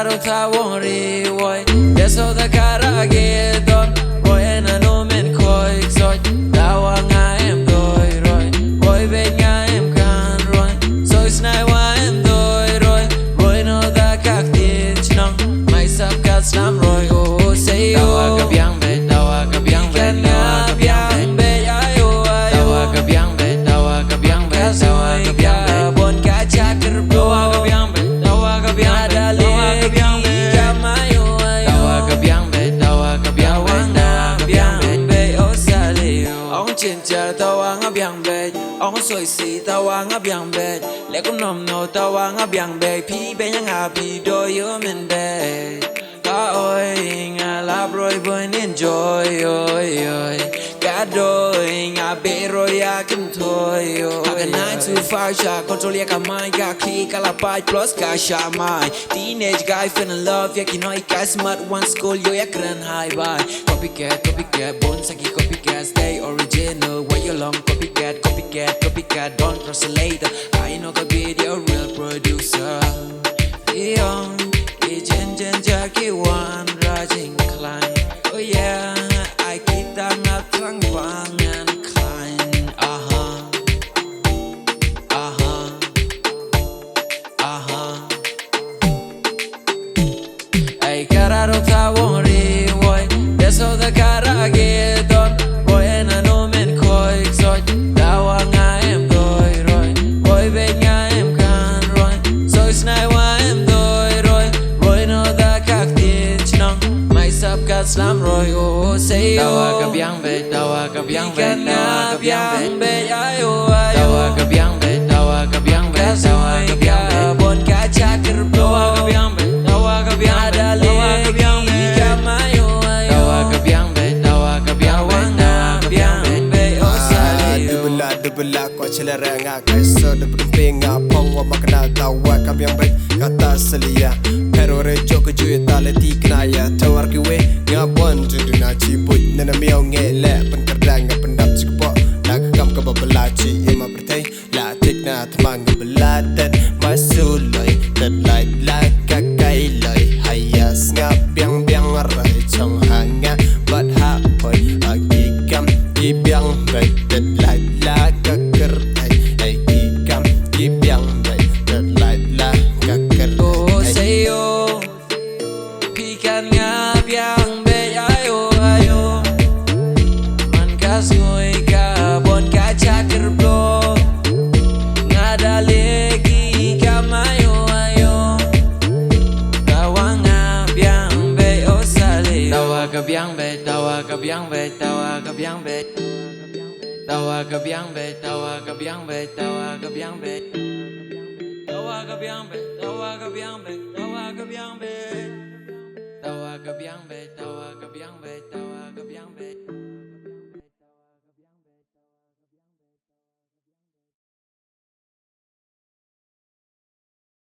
kararo ta wori woi deso da kara ge don boy na no men koi soi dawa nga em doi roi boy be nga em kan roi soi snai wa em doi roi roi no da kak tin chnong mai sap ka slam roi oh say dawa ka biang be dawa ka biang be dawa ka biang be ayo ayo dawa ka biang be dawa ka biang be dawa ka biang be bon ka chakr dawa ka biang be dawa ka biang be dawa ka biang be kamayo ayo dawa ka biang be dawa ka biang be dawa ka biang be oh salio ong chin cha dawa nga biang be ong soi si dawa nga biang be le kum nom no dawa nga biang be phi be yang ha phi do yo min be ka oi nga la broi boy enjoy oi oi ka doi nga be ro ya kim thoi oi ka 9 to 5 sha control ya ka mind ka ki ka la pai plus ka sha mai teenage guy finna love ya ki noi ka smart one school yo ya gran high bye copycat bon saki copycat stay original why you long copycat don't trust a later I know ka be the real producer Biang Jen Jackie one rising climb oh yeah I keep that not trăng vàng and climb ay kararo ta wori woi deso da kara ge don boy na no men koi soi dawa nga em doi roi boy be nga em kan roi soi snai wa em doi roi roi no da kak tin chnong mai sap ka slam roi oh say dawa ka biang be dawa ka biang be dawa ka biang be ayo ayo dawa ka biang be dawa ka biang be dawa ka biang be bon ka chakr dawa ka biang be dawa ka biang be dawa ka biang be kamayo ayo dawa ka biang be dawa ka biang be dawa ka biang be oh salio dubla ko chelera nga kaiso de pinga pong wa makna dawa ka biang be kata selia pero re jok ju ta le ti knaya tawar ki we nga bon du na chi put na miao nge le pen kardang nga pendap chi ko la kam ka babla chi ima bertai la tik na tmang bla dat masuloi dat lai la ka kai loi hayas nga biang rai chong hanga bat ha poi agi kam ki biang bai dat lai la ka ker ai ki kam ki biang bai dat lai la ka ker oh say oh pi kan nga biang be ayo ayo man ka soi ka bon ka chakr blo nga dalegi kamayo ayo dawa nga biang be oh salio dawa ka biang be dawa ka biang be dawa ka biang be dawa ka biang be dawa ka biang be dawa ka biang be dawa ka biang be dawa ka biang be dawa ka biang be dawa ka biang be dawa ka biang be